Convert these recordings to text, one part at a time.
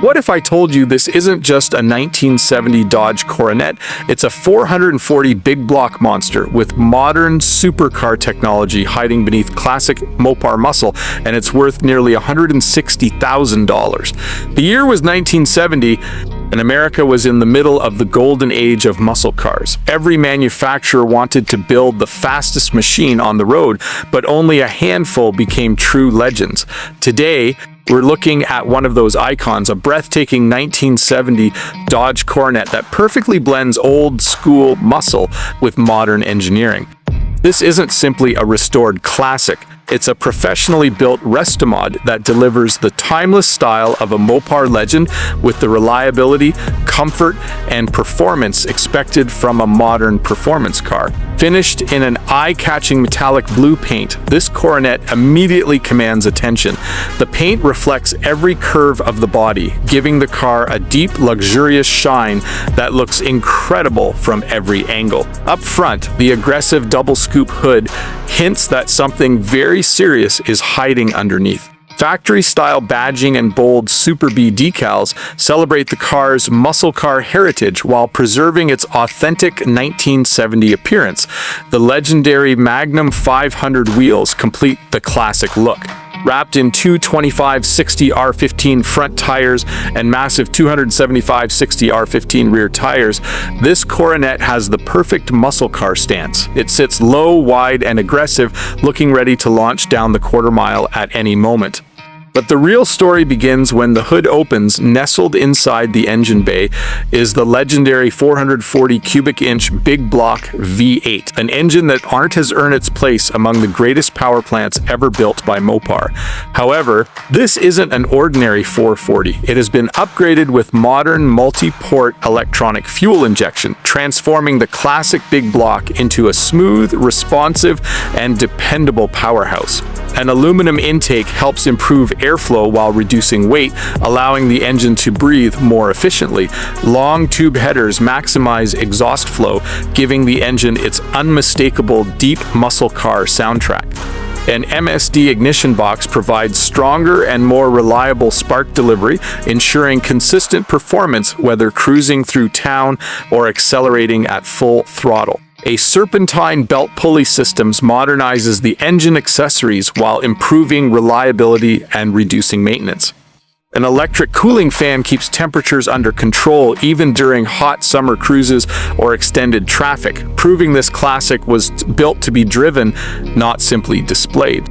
What if I told you this isn't just a 1970 Dodge Coronet? It's a 440 big block monster with modern supercar technology hiding beneath classic Mopar muscle, and it's worth nearly $160,000. The year was 1970, and America was in the middle of the golden age of muscle cars. Every manufacturer wanted to build the fastest machine on the road, but only a handful became true legends. Today, we're looking at one of those icons, a breathtaking 1970 Dodge Coronet that perfectly blends old-school muscle with modern engineering. This isn't simply a restored classic. It's a professionally built Restomod that delivers the timeless style of a Mopar legend with the reliability, comfort, and performance expected from a modern performance car. Finished in an eye-catching metallic blue paint, this Coronet immediately commands attention. The paint reflects every curve of the body, giving the car a deep, luxurious shine that looks incredible from every angle. Up front, the aggressive double-scoop hood hints that something very serious is hiding underneath. Factory-style badging and bold Super B decals celebrate the car's muscle car heritage while preserving its authentic 1970 appearance. The legendary Magnum 500 wheels complete the classic look. Wrapped in two 25/60 R15 front tires and massive 275/60 R15 rear tires, this Coronet has the perfect muscle car stance. It sits low, wide, and aggressive, looking ready to launch down the quarter mile at any moment. But the real story begins when the hood opens. Nestled inside the engine bay is the legendary 440 cubic inch big block V8, an engine that has earned its place among the greatest power plants ever built by Mopar. However, this isn't an ordinary 440. It has been upgraded with modern multi-port electronic fuel injection, transforming the classic big block into a smooth, responsive, and dependable powerhouse. An aluminum intake helps improve airflow while reducing weight, allowing the engine to breathe more efficiently. Long tube headers maximize exhaust flow, giving the engine its unmistakable deep muscle car soundtrack. An MSD ignition box provides stronger and more reliable spark delivery, ensuring consistent performance whether cruising through town or accelerating at full throttle. A serpentine belt pulley system modernizes the engine accessories while improving reliability and reducing maintenance. An electric cooling fan keeps temperatures under control even during hot summer cruises or extended traffic, proving this classic was built to be driven, not simply displayed.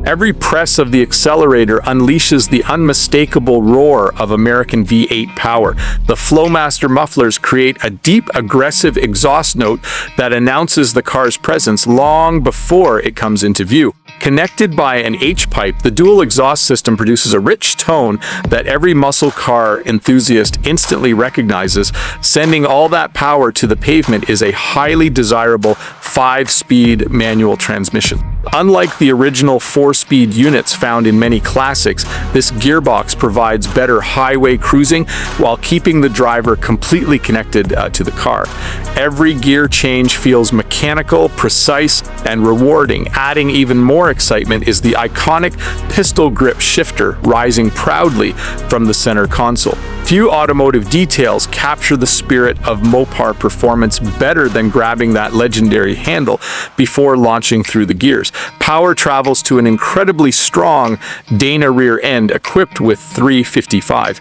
Every press of the accelerator unleashes the unmistakable roar of American V8 power. The Flowmaster mufflers create a deep, aggressive exhaust note that announces the car's presence long before it comes into view. Connected by an H-pipe, the dual exhaust system produces a rich tone that every muscle car enthusiast instantly recognizes. Sending all that power to the pavement is a highly desirable 5-speed manual transmission. Unlike the original 4-speed units found in many classics, this gearbox provides better highway cruising while keeping the driver completely connected to the car. Every gear change feels mechanical, precise, and rewarding. Adding even more excitement is the iconic pistol grip shifter rising proudly from the center console. Few automotive details capture the spirit of Mopar performance better than grabbing that legendary handle before launching through the gears. Power travels to an incredibly strong Dana rear end equipped with 355.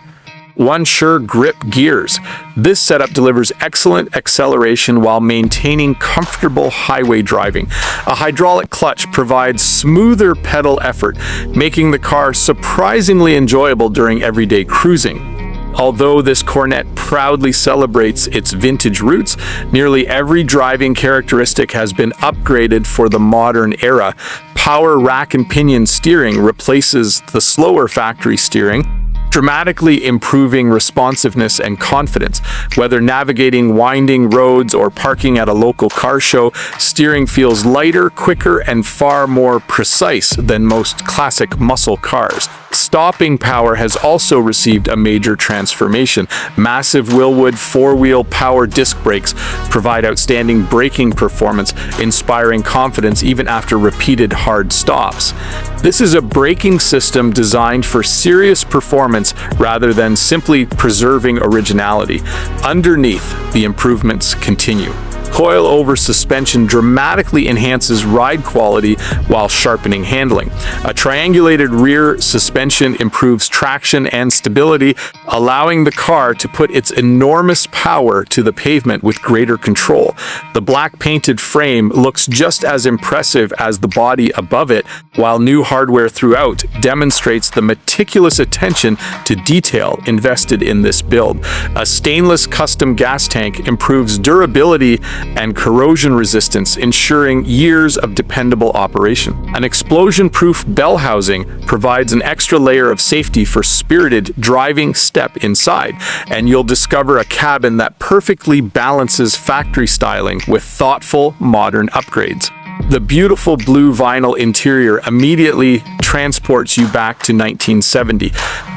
One sure grip gears. This setup delivers excellent acceleration while maintaining comfortable highway driving. A hydraulic clutch provides smoother pedal effort, making the car surprisingly enjoyable during everyday cruising. Although this Coronet proudly celebrates its vintage roots, nearly every driving characteristic has been upgraded for the modern era. Power rack-and-pinion steering replaces the slower factory steering, dramatically improving responsiveness and confidence. Whether navigating winding roads or parking at a local car show, steering feels lighter, quicker, and far more precise than most classic muscle cars. Stopping power has also received a major transformation. Massive Wilwood four-wheel power disc brakes provide outstanding braking performance, inspiring confidence even after repeated hard stops. This is a braking system designed for serious performance rather than simply preserving originality. Underneath, the improvements continue. Coil-over suspension dramatically enhances ride quality while sharpening handling. A triangulated rear suspension improves traction and stability, allowing the car to put its enormous power to the pavement with greater control. The black painted frame looks just as impressive as the body above it, while new hardware throughout demonstrates the meticulous attention to detail invested in this build. A stainless custom gas tank improves durability and corrosion resistance, ensuring years of dependable operation. An explosion-proof bell housing provides an extra layer of safety for spirited driving. Step inside, and you'll discover a cabin that perfectly balances factory styling with thoughtful, modern upgrades. The beautiful blue vinyl interior immediately transports you back to 1970.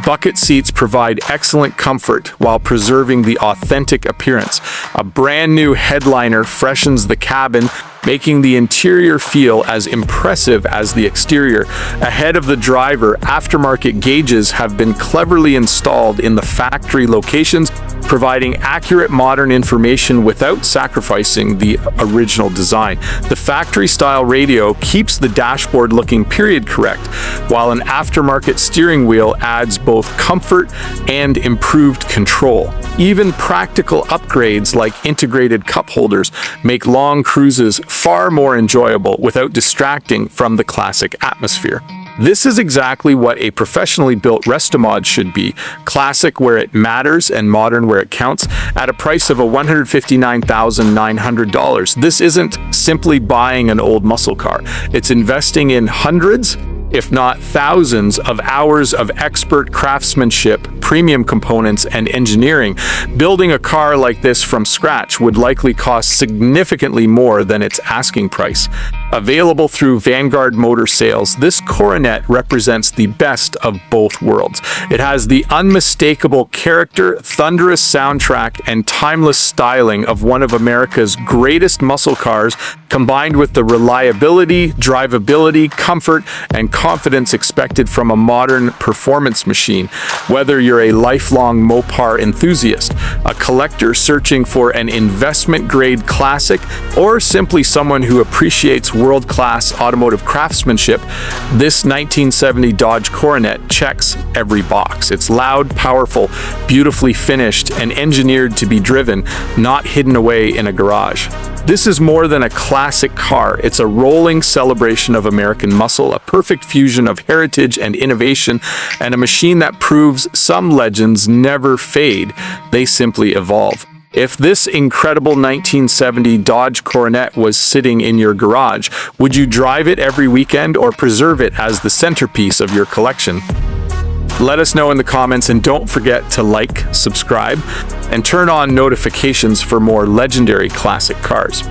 Bucket seats provide excellent comfort while preserving the authentic appearance. A brand new headliner freshens the cabin, making the interior feel as impressive as the exterior. Ahead of the driver, aftermarket gauges have been cleverly installed in the factory locations, providing accurate modern information without sacrificing the original design. The factory-style radio keeps the dashboard looking period correct, while an aftermarket steering wheel adds both comfort and improved control. Even practical upgrades like integrated cup holders make long cruises far more enjoyable without distracting from the classic atmosphere. This is exactly what a professionally built Restomod should be: classic where it matters and modern where it counts. At a price of $159,900, this isn't simply buying an old muscle car. It's investing in hundreds, if not thousands, of hours of expert craftsmanship, premium components, and engineering. Building a car like this from scratch would likely cost significantly more than its asking price. Available through Vanguard Motor Sales, this Coronet represents the best of both worlds. It has the unmistakable character, thunderous soundtrack, and timeless styling of one of America's greatest muscle cars, combined with the reliability, drivability, comfort, and confidence expected from a modern performance machine. Whether you're a lifelong Mopar enthusiast, a collector searching for an investment-grade classic, or simply someone who appreciates world-class automotive craftsmanship, this 1970 Dodge Coronet checks every box. It's loud, powerful, beautifully finished, and engineered to be driven, not hidden away in a garage. This is more than a classic car. It's a rolling celebration of American muscle, a perfect fusion of heritage and innovation, and a machine that proves some legends never fade. They simply evolve. If this incredible 1970 Dodge Coronet was sitting in your garage, would you drive it every weekend or preserve it as the centerpiece of your collection? Let us know in the comments, and don't forget to like, subscribe, and turn on notifications for more legendary classic cars.